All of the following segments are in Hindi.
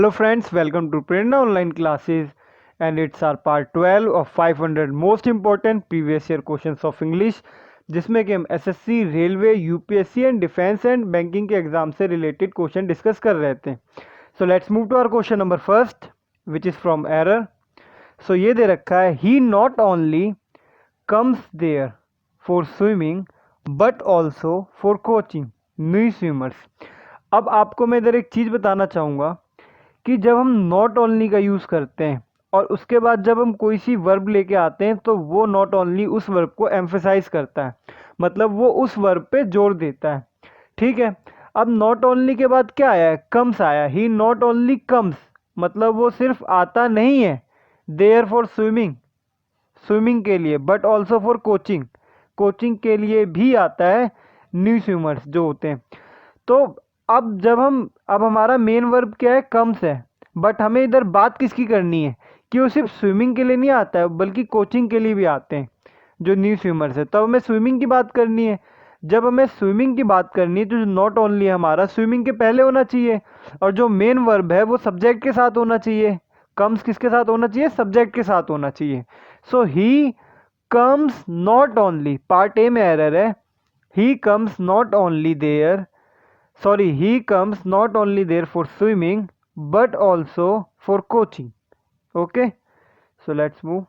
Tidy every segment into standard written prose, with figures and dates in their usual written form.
Hello friends, welcome to Prerna Online Classes, and it's our part 12 of 500 most important previous year questions of English, जिसमें कि हम SSC, railway, UPSC and defence and banking के एग्जाम से रिलेटेड क्वेश्चन डिस्कस कर रहे थे। So let's move to our question number first, which is from error. So ये दे रखा है, he not only comes there for swimming but also for coaching new swimmers. अब आपको मैं इधर एक चीज़ बताना चाहूँगा कि जब हम नॉट ओनली का यूज़ करते हैं और उसके बाद जब हम कोई सी वर्ब लेके आते हैं तो वो नॉट ओनली उस वर्ब को एम्फेसाइज करता है, मतलब वो उस वर्ब पे जोर देता है। ठीक है, अब नॉट ओनली के बाद क्या आया है? कम्स आया। ही नॉट ओनली कम्स, मतलब वो सिर्फ आता नहीं है देयर फॉर स्विमिंग, स्विमिंग के लिए, but also for coaching, coaching के लिए भी आता है न्यू स्विमर्स जो होते हैं। तो अब हमारा मेन वर्ब क्या है? कम्स है, बट हमें इधर बात किसकी करनी है कि वो सिर्फ स्विमिंग के लिए नहीं आता है बल्कि कोचिंग के लिए भी आते हैं जो न्यू स्विमर्स है। तो हमें स्विमिंग की बात करनी है। जब हमें स्विमिंग की बात करनी है तो जो नॉट ओनली हमारा स्विमिंग के पहले होना चाहिए, और जो मेन वर्ब है वो सब्जेक्ट के साथ होना चाहिए। कम्स किसके साथ होना चाहिए? सब्जेक्ट के साथ होना चाहिए। So he comes not only, part A में एरर है। He comes not only there, sorry, he comes not only there for swimming but also for coaching. Okay, so let's move.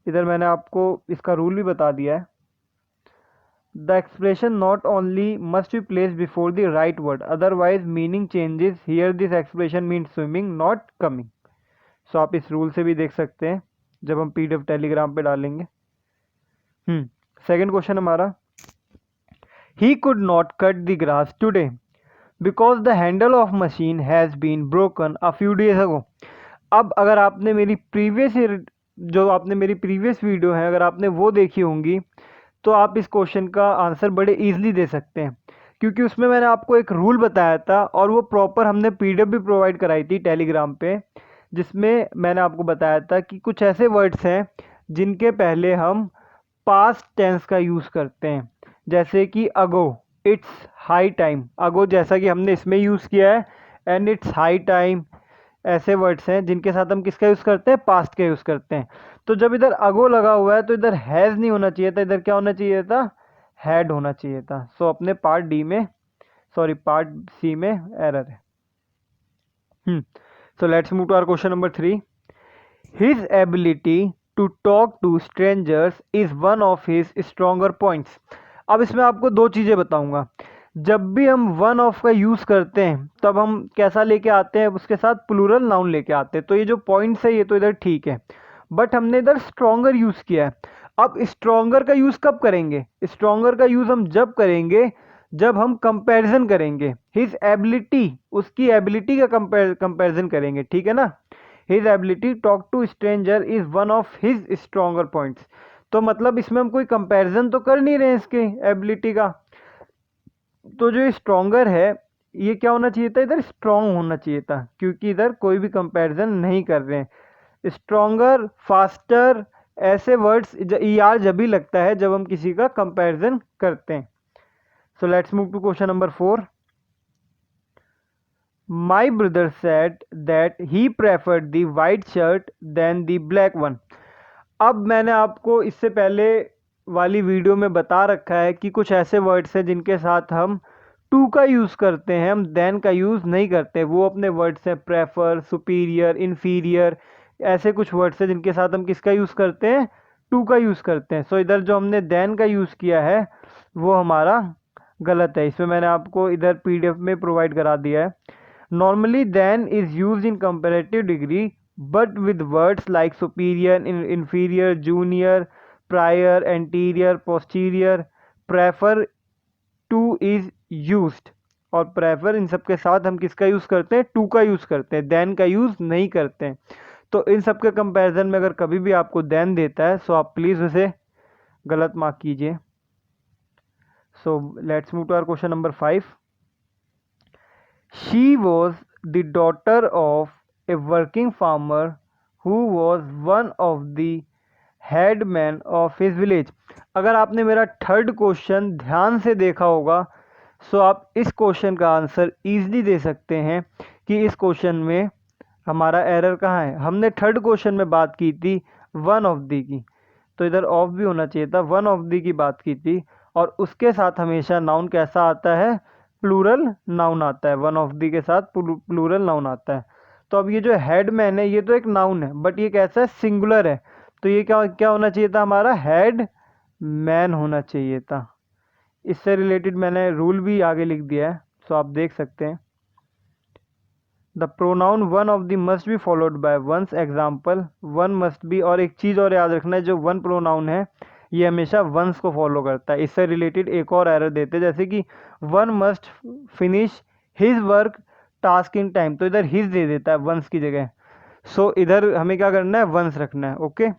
इधर मैंने आपको इसका रूल भी बता दिया है। The expression not only must be place before the right word, otherwise meaning changes. Here this expression mean swimming not coming. So आप इस रूल से भी देख सकते हैं जब हम पीडीएफ टेलीग्राम पे डालेंगे। सेकंड क्वेश्चन हमारा, he could not cut the grass today because the handle of machine has been broken a few days ago. अब अगर आपने मेरी प्रीवियस वीडियो है, अगर आपने वो देखी होंगी तो आप इस क्वेश्चन का आंसर बड़े इजीली दे सकते हैं, क्योंकि उसमें मैंने आपको एक रूल बताया था और वो प्रॉपर हमने पीडीएफ भी प्रोवाइड कराई थी टेलीग्राम पे, जिसमें मैंने आपको बताया था कि कुछ ऐसे वर्ड्स हैं जिनके पहले हम पास्ट टेंस का यूज़ करते हैं, जैसे कि अगो, इट्स हाई टाइम। अगो जैसा कि हमने इसमें यूज़ किया है, एंड इट्स हाई टाइम, ऐसे वर्ड्स हैं जिनके साथ हम किसका यूज़ करते हैं? पास्ट का यूज़ करते हैं। तो जब इधर अगो लगा हुआ है तो इधर हैज़ नहीं होना चाहिए था, इधर क्या होना चाहिए था? हैड होना चाहिए था। सो अपने पार्ट सी में एरर है। So let's move to our question number 3। His ability to talk to strangers is one of his stronger points. अब इसमें आपको दो चीज़ें बताऊंगा। जब भी हम वन ऑफ का यूज़ करते हैं तब हम कैसा लेके आते हैं? उसके साथ प्लूरल नाउन लेके आते हैं। तो ये जो पॉइंट्स है ये तो इधर ठीक है, बट हमने इधर स्ट्रॉन्गर यूज़ किया है। अब स्ट्रॉन्गर का यूज़ कब करेंगे? स्ट्रॉन्गर का यूज़ हम जब करेंगे जब हम कंपैरिजन करेंगे। हिज एबिलिटी, उसकी एबिलिटी का कंपैरिजन करेंगे, ठीक है ना। His ability talk to stranger is one of his stronger points. तो मतलब इसमें हम कोई कंपैरिजन तो कर नहीं रहे हैं इसके एबिलिटी का। तो जो स्ट्रॉन्गर है ये क्या होना चाहिए था? इधर स्ट्रॉन्ग होना चाहिए था, क्योंकि इधर कोई भी कंपैरिजन नहीं कर रहे हैं। स्ट्रॉन्गर, फास्टर, ऐसे वर्ड्स यार जब भी लगता है जब हम किसी का कंपैरिजन करते हैं। So let's move to question number 4। My brother said that he preferred the white shirt than the black one. अब मैंने आपको इससे पहले वाली वीडियो में बता रखा है कि कुछ ऐसे वर्ड्स हैं जिनके साथ हम टू का यूज़ करते हैं, हम देन का यूज़ नहीं करते। वो अपने वर्ड्स हैं प्रेफर, सुपीरियर, इन्फीरियर, ऐसे कुछ वर्ड्स हैं जिनके साथ हम किसका यूज़ करते हैं? टू का यूज़ करते हैं। सो इधर जो हमने देन का यूज़ किया है वो हमारा गलत है। इसमें मैंने आपको इधर पीडीएफ में प्रोवाइड करा दिया है। Normally than is used in comparative degree, but with words like superior, inferior, junior, prior, anterior, posterior, prefer to is used। और prefer इन सब के साथ हम किसका यूज़ करते हैं? टू का यूज़ करते हैं, then का यूज़ नहीं करते हैं। तो इन सब के कंपैरिजन में अगर कभी भी आपको then देता है सो आप प्लीज़ उसे गलत मार्क कीजिए। So let's move to our question number 5। She was the daughter of a working farmer who was one of the headmen of his village। अगर आपने मेरा थर्ड क्वेश्चन ध्यान से देखा होगा सो आप इस क्वेश्चन का आंसर ईजिली दे सकते हैं कि इस क्वेश्चन में हमारा एरर कहाँ है। हमने थर्ड क्वेश्चन में बात की थी वन ऑफ दी की, तो इधर ऑफ भी होना चाहिए था, वन ऑफ दी की बात की थी। और उसके साथ हमेशा नाउन कैसा आता है, प्लूरल नाउन आता है, वन ऑफ दी के साथ प्लूरल नाउन आता है। तो अब ये जो हेडमैन है ये तो एक नाउन है, बट ये कैसा है, सिंगुलर है, तो ये क्या क्या होना चाहिए था, हमारा हेड मैन होना चाहिए था। इससे रिलेटेड मैंने रूल भी आगे लिख दिया है, सो आप देख सकते हैं। The pronoun one of the must be followed by one's, example one must be. और एक चीज़ और याद रखना है, जो वन प्रोनाउन है ये हमेशा वंस को फॉलो करता है। इससे रिलेटेड एक और एरर देते हैं, जैसे कि one must finish his work task in time, तो इधर हिज दे देता है वंस की जगह। सो इधर हमें क्या करना है, वंस रखना है। Okay,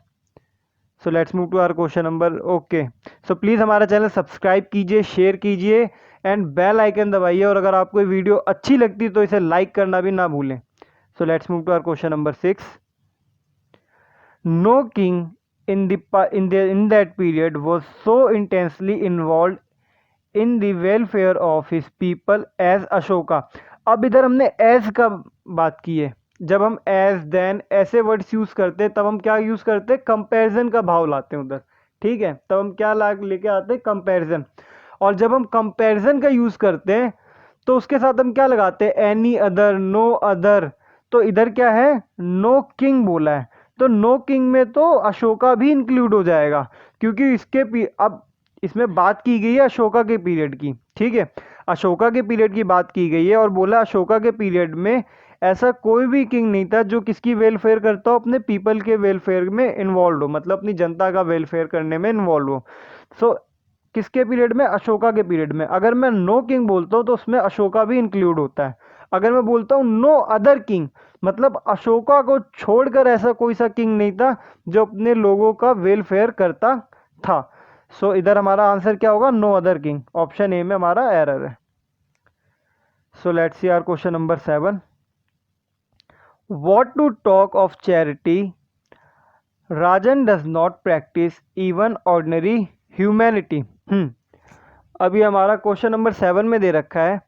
so let's move to our question number. Okay, so please हमारा चैनल सब्सक्राइब कीजिए, शेयर कीजिए एंड बेल आइकन दबाइए, और अगर आपको वीडियो अच्छी लगती तो इसे लाइक करना भी ना भूलें। So let's move to our question number 6। No king in that period was so intensely involved in the welfare of his people as Ashoka. अब इधर हमने as का बात की है, जब हम as then ऐसे वर्ड्स यूज करते हैं तब हम क्या यूज करते हैं, कंपैरिजन का भाव लाते हैं उधर, ठीक है, तब हम क्या लेके आते हैं, कंपैरिजन। और जब हम कंपैरिजन का यूज करते हैं तो उसके साथ हम क्या लगाते हैं, एनी अदर, नो अदर। तो इधर क्या है, नो किंग बोला है, तो नो किंग में तो अशोका भी इंक्लूड हो जाएगा, क्योंकि अब इसमें बात की गई है अशोका के पीरियड की, ठीक है, अशोका के पीरियड की बात की गई है। और बोला अशोका के पीरियड में ऐसा कोई भी किंग नहीं था जो किसकी वेलफेयर करता हो, अपने पीपल के वेलफेयर में इन्वॉल्व हो, मतलब अपनी जनता का वेलफेयर करने में इन्वॉल्व हो। सो किसके पीरियड में, अशोका के पीरियड में। अगर मैं नो किंग बोलता हूँ तो उसमें अशोका भी इंक्लूड होता है। अगर मैं बोलता हूँ नो अदर किंग, मतलब अशोका को छोड़कर ऐसा कोई सा किंग नहीं था जो अपने लोगों का वेलफेयर करता था। सो इधर हमारा आंसर क्या होगा, no other king, option A में हमारा एरर है। So let's see our question number 7। What to talk of charity, Rajan does not practise even ordinary humanity. अभी हमारा क्वेश्चन नंबर 7 में दे रखा है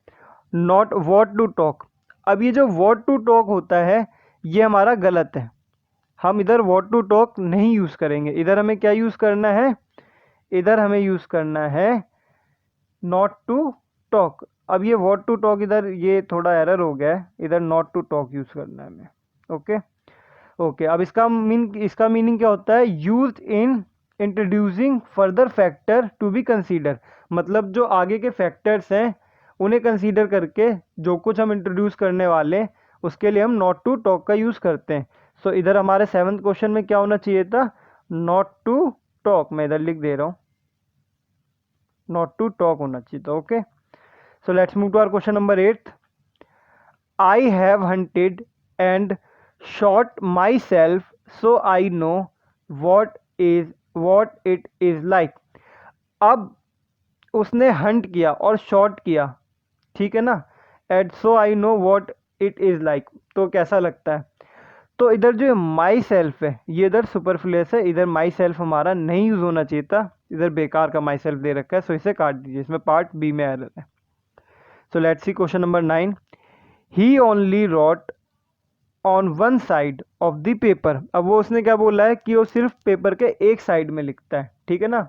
नॉट व्हाट टू टॉक। अब ये जो व्हाट टू टॉक होता है ये हमारा गलत है, हम इधर व्हाट टू टॉक नहीं यूज़ करेंगे। इधर हमें क्या यूज़ करना है, इधर हमें यूज़ करना है नॉट टू टॉक। अब ये व्हाट टू टॉक इधर ये थोड़ा एरर हो गया है, इधर नॉट टू टॉक यूज़ करना है हमें। ओके ओके, अब इसका मीनिंग क्या होता है, used in introducing further factor to be consider, मतलब जो आगे के फैक्टर्स हैं उन्हें कंसीडर करके जो कुछ हम इंट्रोड्यूस करने वाले हैं उसके लिए हम नॉट टू टॉक का यूज़ करते हैं। सो इधर हमारे 7th क्वेश्चन में क्या होना चाहिए था, नॉट टू टॉक, मैं इधर लिख दे रहा हूँ, नॉट टू टॉक होना चाहिए था। Okay, so let's move to our question number 8। I have hunted and shot myself so I know what it is like। अब उसने हंट किया और शॉट किया, ठीक है ना, and so I know what it is like, तो कैसा लगता है। तो इधर जो माई सेल्फ है ये इधर सुपरफ्लुअस है, इधर माई सेल्फ हमारा नहीं यूज़ होना चाहिए था, इधर बेकार का माई सेल्फ दे रखा है, सो इसे काट दीजिए, इसमें पार्ट बी में एरर है। So let's see question number 9। He only wrote on one side of the paper. अब वो उसने क्या बोला है कि वो सिर्फ पेपर के एक साइड में लिखता है, ठीक है ना।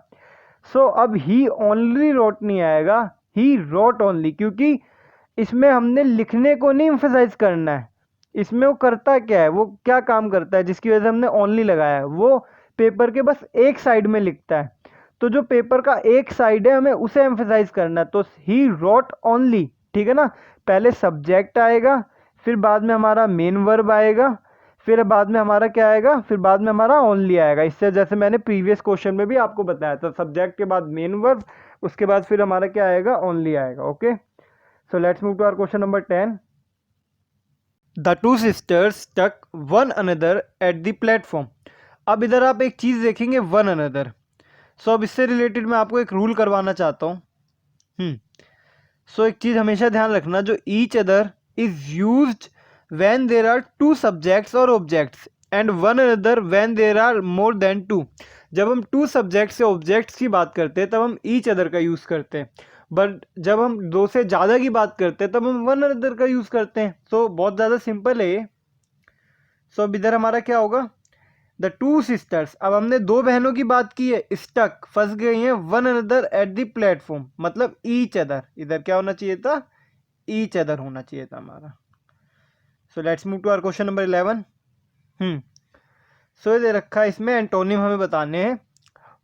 सो अब ही ओनली रॉट नहीं आएगा, ही रॉट ओनली, क्योंकि इसमें हमने लिखने को नहीं एम्फेसाइज करना है, इसमें वो करता क्या है, वो क्या काम करता है जिसकी वजह से हमने ओनली लगाया है, वो पेपर के बस एक साइड में लिखता है। तो जो पेपर का एक साइड है हमें उसे एम्फेसाइज करना है, तो ही रॉट ओनली, ठीक है ना। पहले सब्जेक्ट आएगा, फिर बाद में हमारा मेन वर्ब आएगा, फिर बाद में हमारा क्या आएगा, फिर बाद में हमारा ओनली आएगा। इससे जैसे मैंने प्रीवियस क्वेश्चन में भी आपको बताया था, सब्जेक्ट के बाद मेन वर्ब, उसके बाद फिर हमारा क्या आएगा, ओनली आएगा। Okay, so let's move to our question number 10। The two sisters stuck one another at the platform. अब इधर आप एक चीज़ देखेंगे, वन अनदर। सो अब इससे रिलेटेड मैं आपको एक रूल करवाना चाहता हूँ। सो एक चीज़ हमेशा ध्यान रखना, जो each other is used when there are two subjects or objects and one another when there are more than two। जब हम टू सब्जेक्ट्स या ऑब्जेक्ट्स की बात करते हैं तब हम ईच अदर का यूज़ करते हैं, बट जब हम दो से ज़्यादा की बात करते हैं तब हम वन अनदर का यूज़ करते हैं। सो बहुत ज़्यादा सिंपल है ये। सो अब इधर हमारा क्या होगा, द टू सिस्टर्स, अब हमने दो बहनों की बात की है, स्टक फंस गई हैं one another at the platform, मतलब ईच अदर, इधर क्या होना चाहिए था, ईच अदर होना चाहिए था हमारा। So let's move to our question number 11। So ये दे रखा है, इसमें एंटोनिम हमें बताने हैं।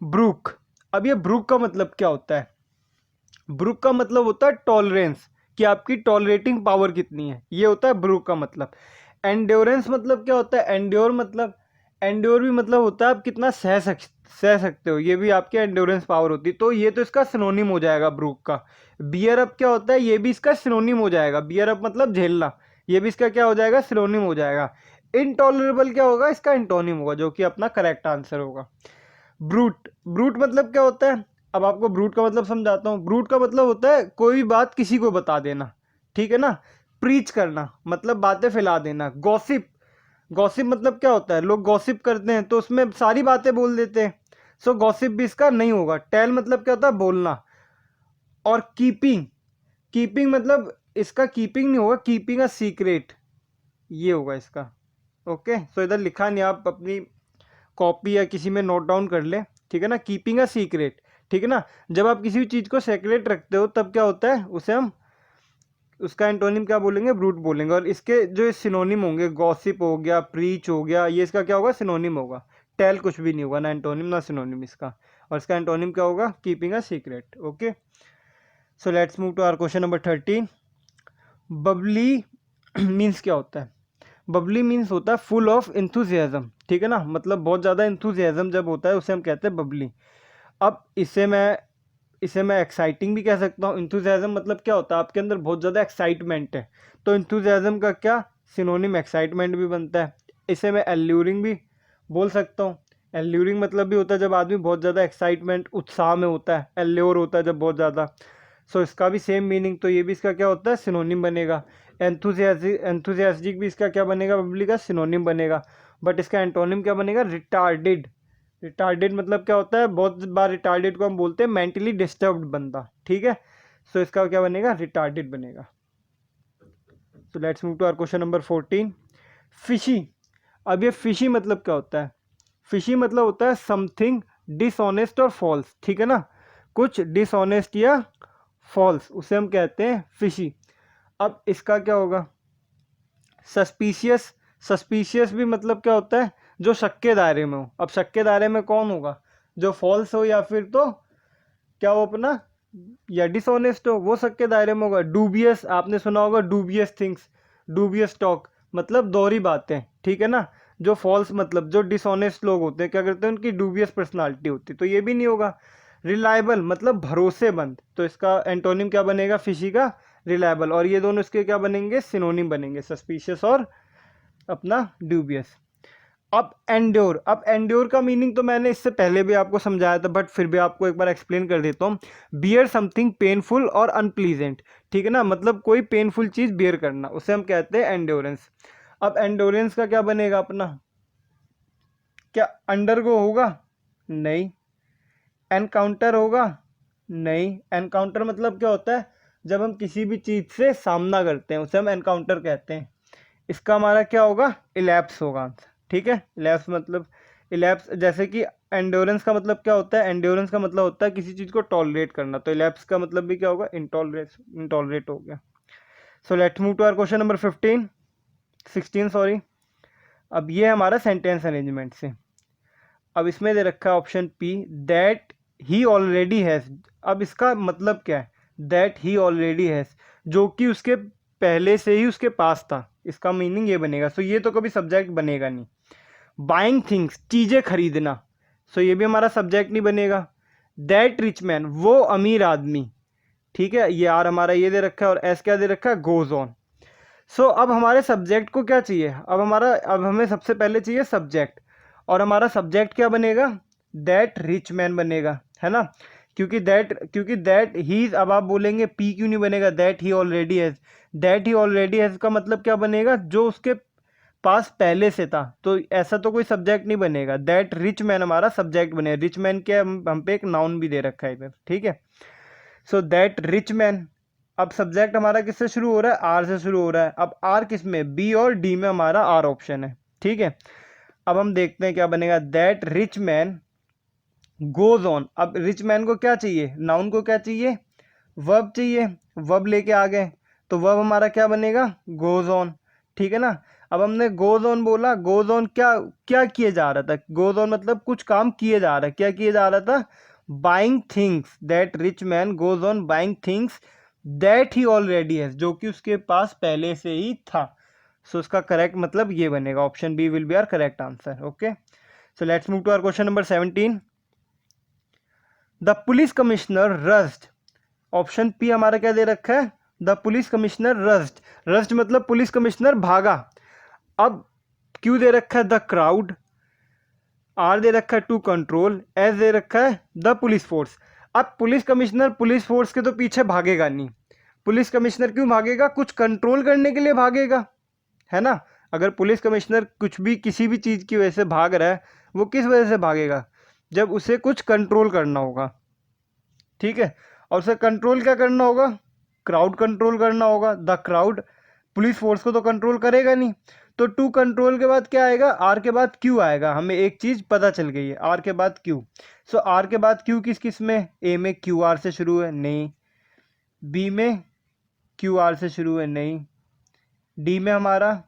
ब्रूक, अब ये ब्रूक का मतलब क्या होता है, ब्रूक का मतलब होता है टॉलरेंस, कि आपकी टॉलरेटिंग पावर कितनी है, ये होता है ब्रूक का मतलब। एंड्योरेंस मतलब क्या होता है, एंड्योर मतलब, एंड्योर भी मतलब होता है आप कितना सह सकते हो, ये भी आपकी एंड्योरेंस पावर होती है। तो ये तो इसका सिनोनिम हो जाएगा ब्रूक का। बियर अप क्या होता है, ये भी इसका सिनोनिम हो जाएगा, बियर अप मतलब झेलना, ये भी इसका क्या हो जाएगा, सिनोनिम हो जाएगा। इनटॉलरेबल क्या होगा, इसका एंटोनिम होगा, जो कि अपना करेक्ट आंसर होगा। ब्रूट, ब्रूट मतलब क्या होता है, अब आपको ब्रूट का मतलब समझाता हूँ। ब्रूट का मतलब होता है कोई भी बात किसी को बता देना, ठीक है ना। प्रीच करना मतलब बातें फैला देना। गॉसिप, गॉसिप मतलब क्या होता है, लोग गॉसिप करते हैं तो उसमें सारी बातें बोल देते हैं। सो गॉसिप भी इसका नहीं होगा। टेल मतलब क्या होता है, बोलना। और कीपिंग, कीपिंग मतलब इसका कीपिंग नहीं होगा, कीपिंग अ सीक्रेट, ये होगा इसका। ओके, सो इधर लिखा नहीं, आप अपनी कॉपी या किसी में नोट डाउन कर ले, ठीक है ना। कीपिंग अ सीक्रेट, ठीक है ना। जब आप किसी भी चीज़ को सीक्रेट रखते हो तब क्या होता है, उसे हम, उसका एंटोनिम क्या बोलेंगे, ब्रूट बोलेंगे। और इसके जो सिनोनिम होंगे, गॉसिप हो गया, प्रीच हो गया, ये इसका क्या होगा, सिनोनिम होगा। टेल कुछ भी नहीं होगा, ना एंटोनिम ना सिनोनिम इसका। और इसका एंटोनिम क्या होगा, keeping a secret. Okay, so let's move to our question number 13। Bubbly means क्या होता है, बबली मीन्स होता है फुल ऑफ इंथुजियाज्म, ठीक है ना। मतलब बहुत ज़्यादा इंथुजियाज्म जब होता है उसे हम कहते हैं बबली। अब इसे मैं एक्साइटिंग भी कह सकता हूँ। इंथुजियाज्म मतलब क्या होता है, आपके अंदर बहुत ज़्यादा एक्साइटमेंट है, तो इंथुजियाज्म का क्या सिनोनिम एक्साइटमेंट भी बनता है। इसे मैं एल्यूरिंग भी बोल सकता हूँ। एल्यूरिंग मतलब भी होता है जब आदमी बहुत ज़्यादा एक्साइटमेंट उत्साह में होता है, एल्योर होता है जब बहुत ज़्यादा। सो इसका भी सेम मीनिंग, तो ये भी इसका क्या होता है, सिनोनिम बनेगा। एंथुजियास्टिक भी इसका क्या बनेगा, बबली का सिनोनिम बनेगा। बट इसका एंटोनिम क्या बनेगा, रिटार्डेड। रिटार्डेड मतलब क्या होता है, बहुत बार रिटार्डेड को हम बोलते हैं मेंटली डिस्टर्ब्ड बंदा, ठीक है। सो इसका क्या बनेगा, रिटार्डेड बनेगा। So let's move to our question number 14। Fishy, अब ये फिशी मतलब क्या होता है, फिशी मतलब होता है समथिंग डिसऑनेस्ट और फॉल्स, ठीक है ना। कुछ डिसऑनेस्ट या फॉल्स, उसे हम कहते हैं फिशी। अब इसका क्या होगा, सस्पिशियस, सस्पिशियस भी मतलब क्या होता है, जो शक के दायरे में हो। अब शक के दायरे में कौन होगा, जो फॉल्स हो या फिर तो क्या वो अपना, या डिसऑनेस्ट हो, वो शक के दायरे में होगा। डूबियस, आपने सुना होगा डूबियस थिंग्स, डूबियस टॉक मतलब दोहरी बातें, ठीक है ना। जो फॉल्स मतलब जो डिसऑनेस्ट लोग होते हैं क्या करते हैं, उनकी डूबियस पर्सनालिटी होती है, तो ये भी नहीं होगा। रिलायबल मतलब भरोसेमंद, तो इसका एंटोनिम क्या बनेगा, फिशी का रिलायबल। और ये दोनों इसके क्या बनेंगे, सिनोनिम बनेंगे, सस्पिशियस और अपना ड्यूबियस। अब एंड्योर, अब एंड्योर का मीनिंग तो मैंने इससे पहले भी आपको समझाया था, बट फिर भी आपको एक बार एक्सप्लेन कर देता हूँ। बियर समथिंग पेनफुल और अनप्लीजेंट, ठीक है ना, मतलब कोई पेनफुल चीज़ बियर करना, उसे हम कहते हैं एंड्योरेंस। अब एंड्योरेंस का क्या बनेगा अपना, क्या अंडरगो होगा, नहीं। एनकाउंटर होगा, नहीं। एनकाउंटर मतलब क्या होता है, जब हम किसी भी चीज़ से सामना करते हैं उसे हम एनकाउंटर कहते हैं। इसका हमारा क्या होगा, इलैप्स होगा आंसर, ठीक है। इलैप्स मतलब, इलैप्स जैसे कि एंड्योरेंस का मतलब क्या होता है, एंड्योरेंस का मतलब होता है किसी चीज़ को टॉलरेट करना, तो इलैप्स का मतलब भी क्या होगा, इंटॉलरेट हो गया। So let's move to our question number 16 sorry. अब ये हमारा सेंटेंस अरेंजमेंट से। अब इसमें दे रखा है option P, that he already has. अब इसका मतलब क्या है, दैट ही ऑलरेडी हैज़, जो कि उसके पहले से ही उसके पास था, इसका मीनिंग ये बनेगा। सो ये तो कभी सब्जेक्ट बनेगा नहीं। बाइंग थिंग्स, चीज़ें खरीदना, सो ये भी हमारा सब्जेक्ट नहीं बनेगा। दैट रिच मैन, वो अमीर आदमी, ठीक है। ये आर हमारा ये दे रखा है, और एस क्या दे रखा है, गोज ऑन। सो अब हमारे सब्जेक्ट को क्या चाहिए, अब हमें सबसे पहले चाहिए सब्जेक्ट, और हमारा सब्जेक्ट क्या बनेगा, दैट रिच मैन बनेगा, है ना। क्योंकि दैट ही, अब आप बोलेंगे पी क्यों नहीं बनेगा, that he already has. That he already has का मतलब क्या बनेगा, जो उसके पास पहले से था, तो ऐसा तो कोई सब्जेक्ट नहीं बनेगा। दैट रिच मैन हमारा सब्जेक्ट बनेगा, रिच मैन के हम पे एक नाउन भी दे रखा है इधर, ठीक है। सो दैट रिच मैन, अब सब्जेक्ट हमारा किससे शुरू हो रहा है, आर से शुरू हो रहा है। अब आर किस में, बी और डी में हमारा आर ऑप्शन है, ठीक है। अब हम देखते हैं क्या बनेगा, that rich man goes on. अब रिच मैन को क्या चाहिए, नाउन को क्या चाहिए, वर्ब चाहिए, वर्ब लेके आ गए, तो वर्ब हमारा क्या बनेगा, गोज ऑन, ठीक है ना। अब हमने गोज ऑन बोला, गोज ऑन क्या क्या किए जा रहा था, गोज ऑन मतलब कुछ काम किए जा रहा है, क्या किए जा रहा था, buying things, that rich man goes on buying things that he already has, जो कि उसके पास पहले से ही था। सो इसका करेक्ट मतलब ये बनेगा, option B will be our correct answer. Okay, so let's move to our question number 17। The police commissioner rushed, option P हमारा क्या दे रखा है, the police commissioner rushed, rushed मतलब पुलिस कमिश्नर भागा। अब क्यू दे रखा है द क्राउड, आर दे रखा है टू कंट्रोल, एस दे रखा है द पुलिस फोर्स। अब पुलिस कमिश्नर पुलिस फोर्स के तो पीछे भागेगा नहीं, पुलिस कमिश्नर क्यों भागेगा, कुछ कंट्रोल करने के लिए भागेगा, है ना। अगर पुलिस कमिश्नर कुछ भी किसी भी चीज़ की वजह से भाग रहा है, वो किस वजह से भागेगा, जब उसे कुछ कंट्रोल करना होगा, ठीक है। और उसे कंट्रोल क्या करना होगा, क्राउड कंट्रोल करना होगा। द क्राउड पुलिस फोर्स को तो कंट्रोल करेगा नहीं, तो टू कंट्रोल के बाद क्या आएगा, आर के बाद क्यू आएगा। हमें एक चीज़ पता चल गई है, आर के बाद क्यू। सो आर के बाद क्यू किस किस में, ए में क्यू आर से शुरू है, नहीं। बी में क्यू आर से शुरू है, नहीं। डी में हमारा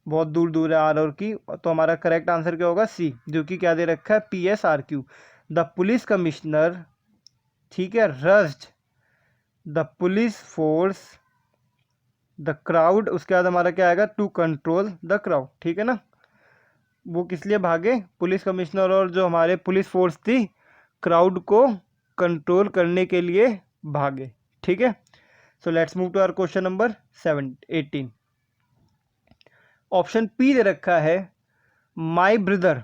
बहुत दूर दूर है आर और की, तो हमारा करेक्ट आंसर क्या होगा, सी, जो कि क्या दे रखा है, P S R Q. The police commissioner, ठीक है, rust the police force the crowd, उसके बाद हमारा क्या आएगा, टू कंट्रोल द क्राउड, ठीक है ना। वो किस लिए भागे, पुलिस कमिश्नर और जो हमारे पुलिस फोर्स थी, क्राउड को कंट्रोल करने के लिए भागे, ठीक है। So let's move to our question number 18। Option P दे रखा है माई ब्रदर,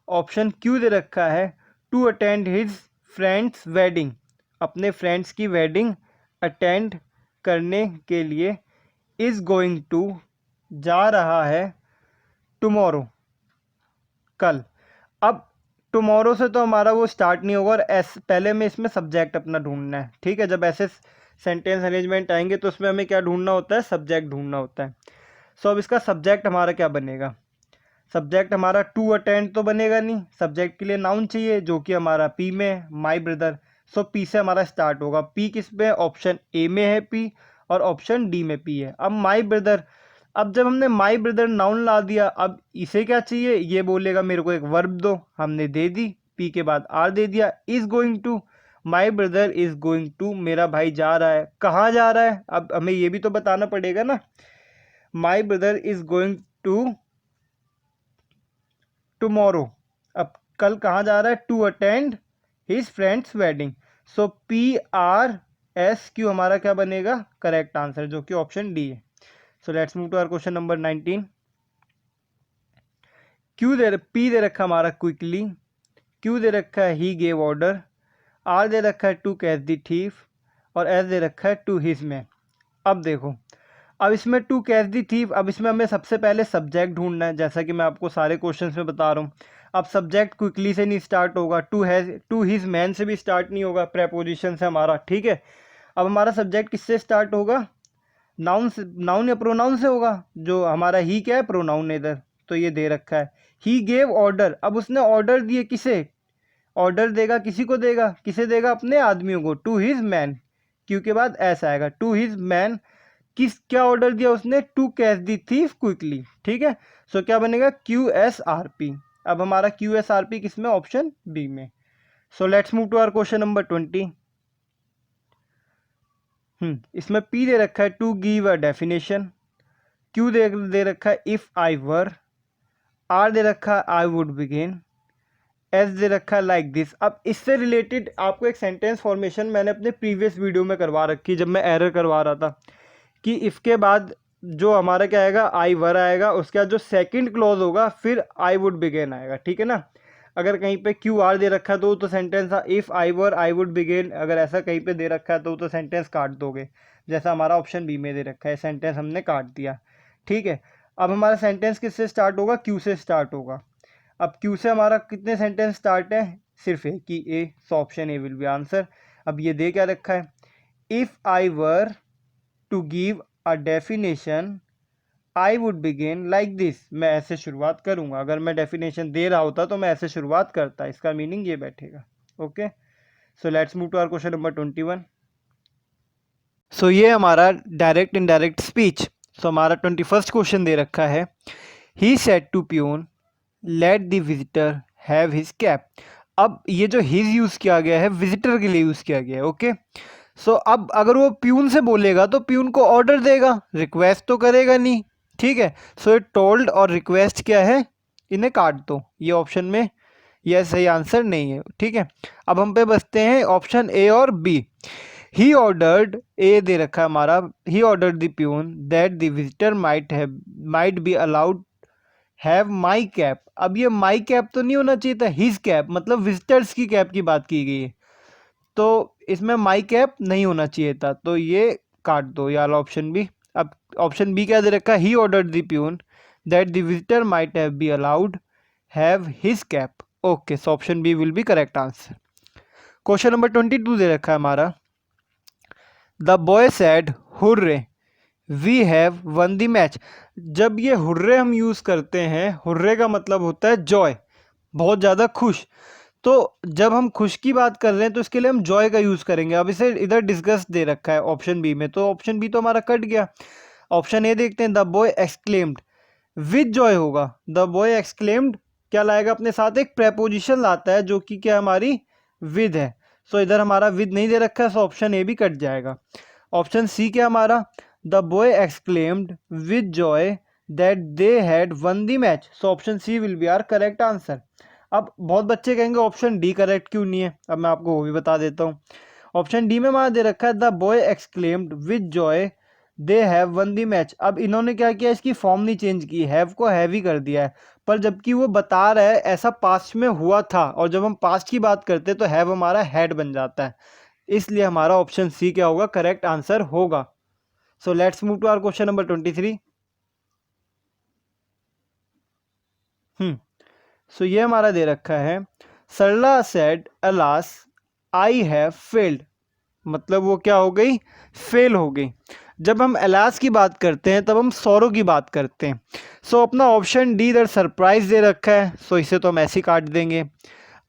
ऑप्शन क्यू दे रखा है to attend his friends wedding, अपने फ्रेंड्स की वेडिंग अटेंड करने के लिए, इज गोइंग टू जा रहा है, टुमारो कल। अब टुमारो से तो हमारा वो स्टार्ट नहीं होगा, और एस पहले में इसमें सब्जेक्ट अपना ढूंढना है, ठीक है। जब ऐसे सेंटेंस अरेंजमेंट आएंगे तो उसमें हमें क्या ढूंढना होता है, सब्जेक्ट ढूंढना होता है। सो अब इसका सब्जेक्ट हमारा क्या बनेगा, सब्जेक्ट हमारा टू अटेंड तो बनेगा नहीं, सब्जेक्ट के लिए नाउन चाहिए जो कि हमारा पी में है, माई ब्रदर। सो पी से हमारा स्टार्ट होगा, पी किस में, ऑप्शन ए में है पी, और ऑप्शन डी में पी है। अब माई ब्रदर, अब जब हमने माई ब्रदर नाउन ला दिया, अब इसे क्या चाहिए, ये बोलेगा मेरे को एक वर्ब दो, हमने दे दी, पी के बाद आर दे दिया, is going to, my brother is going to, मेरा भाई जा रहा है, कहाँ जा रहा है, अब हमें ये भी तो बताना पड़ेगा ना। My brother is going to tomorrow, अब कल कहाँ जा रहा है, to attend his friends wedding. So P R S Q हमारा क्या बनेगा, करेक्ट आंसर, जो कि ऑप्शन डी है। So let's move to our question number 19। Q दे पी दे रखा हमारा क्विकली, क्यू दे रखा है ही गेव ऑर्डर, आर दे रखा है टू कैच द थीफ, और एस दे रखा है टू हिज मैन। अब देखो, अब इसमें टू कैच दी थीफ, अब इसमें हमें सबसे पहले सब्जेक्ट ढूंढना है, जैसा कि मैं आपको सारे क्वेश्चंस में बता रहा हूँ। अब सब्जेक्ट क्विकली से नहीं स्टार्ट होगा, टू हिज मैन से भी स्टार्ट नहीं होगा, प्रेपोजिशन से हमारा, ठीक है। अब हमारा सब्जेक्ट किससे स्टार्ट होगा, नाउन से, नाउन या प्रोनाउन से होगा, जो हमारा ही क्या है, प्रोनाउन है इधर, तो ये दे रखा है ही गेव ऑर्डर। अब उसने ऑर्डर दिए, किसे ऑर्डर देगा, किसी को देगा, किसे देगा, अपने आदमियों को, टू हिज मैन, क्यू के बाद ऐसा आएगा, टू हिज मैन, किस क्या ऑर्डर दिया उसने, to catch the thief quickly, ठीक है। सो क्या बनेगा, क्यू एस आर पी। अब हमारा क्यू एस आर पी किस में, ऑप्शन बी में। So let's move to our question number 20। इसमें पी दे रखा है to give a definition, Q दे रखा है इफ आई वर, आर दे रखा है आई वुड बिगिन, एस दे रखा है लाइक दिस। अब इससे रिलेटेड आपको एक सेंटेंस फॉर्मेशन मैंने अपने प्रीवियस वीडियो में करवा रखी, जब मैं एरर करवा रहा था, कि इसके बाद जो हमारा क्या आएगा, आई वर आएगा, उसके बाद जो सेकंड क्लॉज होगा फिर आई वुड बिगेन आएगा, ठीक है ना। अगर कहीं पे क्यू आर दे रखा है तो sentence if I were I would begin, अगर ऐसा कहीं पे दे रखा है तो सेंटेंस काट दोगे, जैसा हमारा ऑप्शन बी में दे रखा है, सेंटेंस हमने काट दिया, ठीक है। अब हमारा सेंटेंस किससे स्टार्ट होगा, क्यू से स्टार्ट होगा। अब क्यू से हमारा कितने सेंटेंस स्टार्ट है, सिर्फ एक ही, A, so option A will be answer. अब ये दे क्या रखा है, if I were to give a definition I would begin like this, मैं ऐसे शुरुआत करूंगा। अगर मैं डेफिनेशन दे रहा होता तो मैं ऐसे शुरुआत करता, इसका मीनिंग ये बैठेगा। Okay, so let's move to our question number 21। So ये हमारा डायरेक्ट इनडायरेक्ट स्पीच। सो हमारा 21st क्वेश्चन दे रखा है, he said to peon let the visitor have his cap. अब ये जो हिज यूज़ किया गया है विजिटर के लिए यूज़ किया गया है। ओके, सो अब अगर वो प्यून से बोलेगा तो प्यून को ऑर्डर देगा, रिक्वेस्ट तो करेगा नहीं। ठीक है, सो ये टोल्ड और रिक्वेस्ट क्या है, इन्हें काट दो, ये ऑप्शन में यह सही आंसर नहीं है। ठीक है, अब हम पे बचते हैं ऑप्शन ए और बी। ही ऑर्डर्ड, ए दे रखा है हमारा, ही ordered the peon that the visitor might be allowed have my cap. अब ये माई कैप तो नहीं होना चाहिए था, हिज कैप, मतलब विजिटर्स की कैप की बात की गई है, तो इसमें माई कैप नहीं होना चाहिए था, तो ये काट दो, ये वाला ऑप्शन बी। अब ऑप्शन बी क्या दे रखा है, he ordered the peon that the visitor might have be allowed have his cap. Okay, so option B will be correct answer. Question number 22 दे रखा है हमारा, the boy said hurray we have won the match. जब ये हुर्रे हम यूज़ करते हैं, हुर्रे का मतलब होता है जॉय, बहुत ज़्यादा खुश। तो जब हम खुश की बात कर रहे हैं तो इसके लिए हम जॉय का यूज़ करेंगे। अब इसे इधर डिस्कस दे रखा है ऑप्शन बी में, तो ऑप्शन बी तो हमारा कट गया। ऑप्शन ए देखते हैं, the boy exclaimed, with Joy होगा। द बॉय एक्सक्लेम्ड क्या लाएगा अपने साथ, एक प्रेपोजिशन लाता है जो कि क्या हमारी विद है। सो इधर हमारा विद नहीं दे रखा है, सो ऑप्शन ए भी कट जाएगा। ऑप्शन सी क्या हमारा, the boy exclaimed with joy that they had won the match. So option C will be our correct answer. अब बहुत बच्चे कहेंगे ऑप्शन डी करेक्ट क्यों नहीं है, अब मैं आपको वो भी बता देता हूँ। ऑप्शन डी में हमारा दे रखा है, the boy exclaimed with Joy they have one the match. अब इन्होंने क्या किया, इसकी फॉर्म नहीं चेंज की, हैव को हैव ही कर दिया है, पर जबकि वो बता रहा है ऐसा पास्ट में हुआ था, और जब हम पास्ट की बात करते हैं तो हैव हमारा हैड बन जाता है, इसलिए हमारा ऑप्शन सी क्या होगा, करेक्ट आंसर होगा। So let's move to our question number 23। So ये हमारा दे रखा है, Sarla said alas I have failed, मतलब वो क्या हो गई, फेल हो गई। जब हम अलास की बात करते हैं तब हम सौरो की बात करते हैं। सो अपना ऑप्शन डी इधर सरप्राइज दे रखा है, सो इसे तो हम ऐसे ही काट देंगे।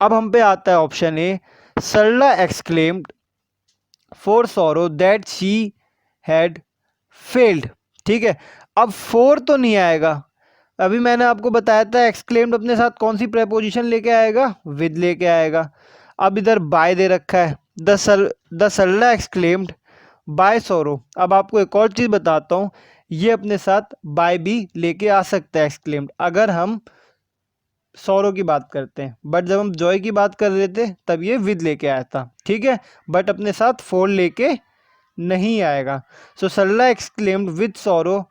अब हम पे आता है option A, Sarla exclaimed for sorrow that she had failed. ठीक है, अब फोर तो नहीं आएगा, अभी मैंने आपको बताया था एक्सक्लेम्ड अपने साथ कौन सी प्रेपोजिशन लेके आएगा, विद लेके आएगा। अब इधर बाय दे रखा है, द सरला एक्सक्लेम्ड बाय सोरो। अब आपको एक और चीज़ बताता हूँ, ये अपने साथ बाय भी लेके आ सकता है एक्सक्लेम्ड, अगर हम सोरो की बात करते हैं, बट जब हम जॉय की बात कर रहे थे तब ये विद लेके आया था। ठीक है, बट अपने साथ फोर लेके नहीं आएगा। सो सरला एक्सक्लेम्ड विद सोरो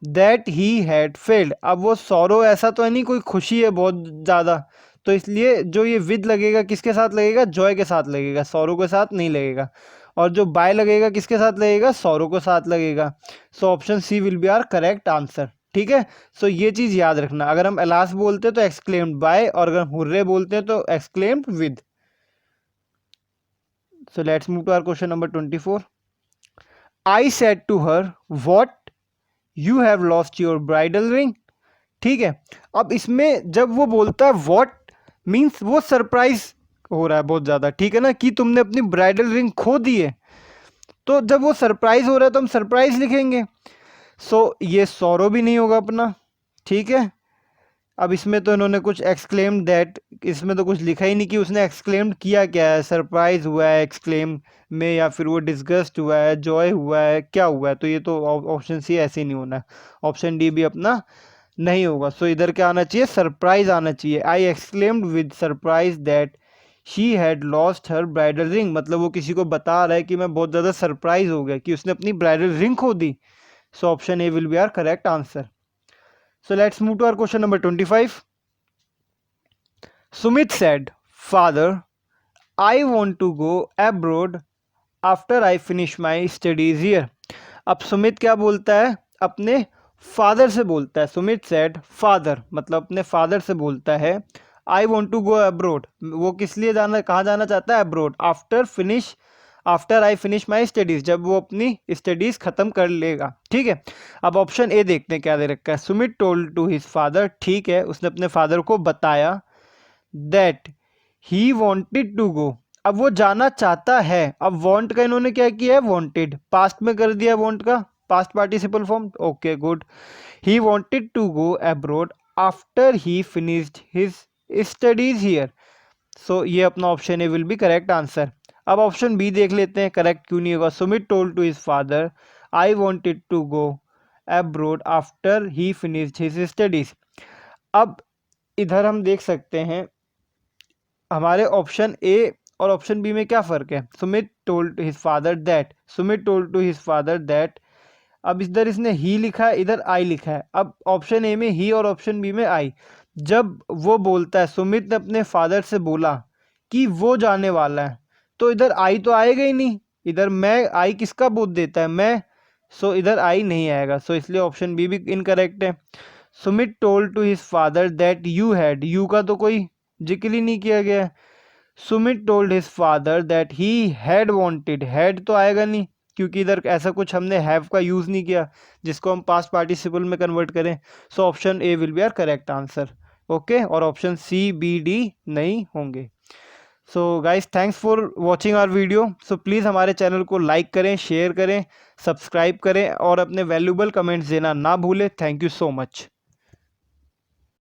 दैट ही हैड फेल्ड। अब वो सौरो ऐसा तो है नहीं कोई खुशी है बहुत ज़्यादा, तो इसलिए जो ये विद लगेगा किसके साथ लगेगा, जॉय के साथ लगेगा, सौरो के साथ नहीं लगेगा। और जो बाय लगेगा किसके साथ लगेगा, सौरो के साथ लगेगा। So option C will be our correct answer. ठीक है, सो ये चीज़ याद रखना, अगर हम अलास बोलते हैं तो एक्सक्लेम्ड बाय, और अगर हुर्रे बोलते हैं तो exclaimed with. So let's move to our question number 24। I said to her what you have lost your bridal ring. ठीक है, अब इसमें जब वो बोलता है वॉट, मीन्स वो सरप्राइज हो रहा है बहुत ज़्यादा, ठीक है ना, कि तुमने अपनी ब्राइडल रिंग खो दी है। तो जब वो सरप्राइज हो रहा है तो हम सरप्राइज लिखेंगे। सो ये सौरो भी नहीं होगा अपना। ठीक है, अब इसमें तो इन्होंने कुछ एक्सक्लेम्ड दैट, इसमें तो कुछ लिखा ही नहीं कि उसने एक्सक्लेम्ड किया क्या है, सरप्राइज हुआ है एक्सक्लेम में, या फिर वो डिस्गस्ट हुआ है, जॉय हुआ है, क्या हुआ है, तो ये तो ऑप्शन सी ऐसे ही नहीं होना है, ऑप्शन डी भी अपना नहीं होगा। सो इधर क्या आना चाहिए, सरप्राइज आना चाहिए। आई exclaimed with surprise that she had lost her bridal ring, मतलब वो किसी को बता रहा है कि मैं बहुत ज़्यादा सरप्राइज हो गया कि उसने अपनी ब्राइडल रिंग खो दी। So option A will be our correct answer. So let's move to our question number 25. Sumit said, Father, I want to go abroad after I finish my studies here. अब सुमित क्या बोलता है, अपने फादर से बोलता है। सुमित सेड फादर, मतलब अपने फादर से बोलता है I want to go abroad, वो किस लिए जाना, कहाँ जाना चाहता है, abroad, after finish after I finish my studies, जब वो अपनी स्टडीज़ ख़त्म कर लेगा। ठीक है, अब ऑप्शन ए देखते हैं क्या दे रखा है। Sumit told to his father, ठीक है, उसने अपने फादर को बताया that he wanted to go, अब वो जाना चाहता है। अब वॉन्ट का इन्होंने क्या किया है, वॉन्टेड, पास्ट में कर दिया वॉन्ट का, past participle form. Okay good, he wanted to go abroad after he finished his studies here, so ये अपना option A will be correct answer. अब ऑप्शन बी देख लेते हैं करेक्ट क्यों नहीं होगा। Sumit told to his father I wanted to go abroad after he finished his studies. अब इधर हम देख सकते हैं हमारे ऑप्शन ए और ऑप्शन बी में क्या फ़र्क है। Sumit told his father that, Sumit told to his father that, अब इधर इसने ही लिखा है, इधर आई लिखा है। अब ऑप्शन ए में ही और ऑप्शन बी में आई। जब वो बोलता है, सुमित ने अपने फादर से बोला कि वो जाने वाला है, तो इधर आई तो आएगा ही नहीं, इधर मैं, आई किसका बोल देता है, मैं, सो इधर आई नहीं आएगा। सो इसलिए ऑप्शन बी भी इनकरेक्ट है। Sumit told to his father that you had, you का तो कोई जिक्र ही नहीं किया गया है। Sumit told his father that he had wanted, had तो आएगा नहीं क्योंकि इधर ऐसा कुछ हमने हैव का यूज़ नहीं किया जिसको हम पास्ट पार्टिसिपल में कन्वर्ट करें। So option A will be our correct answer. Okay, और ऑप्शन सी बी डी नहीं होंगे। So guys, thanks for watching our video. So please हमारे चैनल को लाइक करें, शेयर करें, सब्सक्राइब करें और अपने वैल्यूबल कमेंट्स देना ना भूलें। Thank you so much.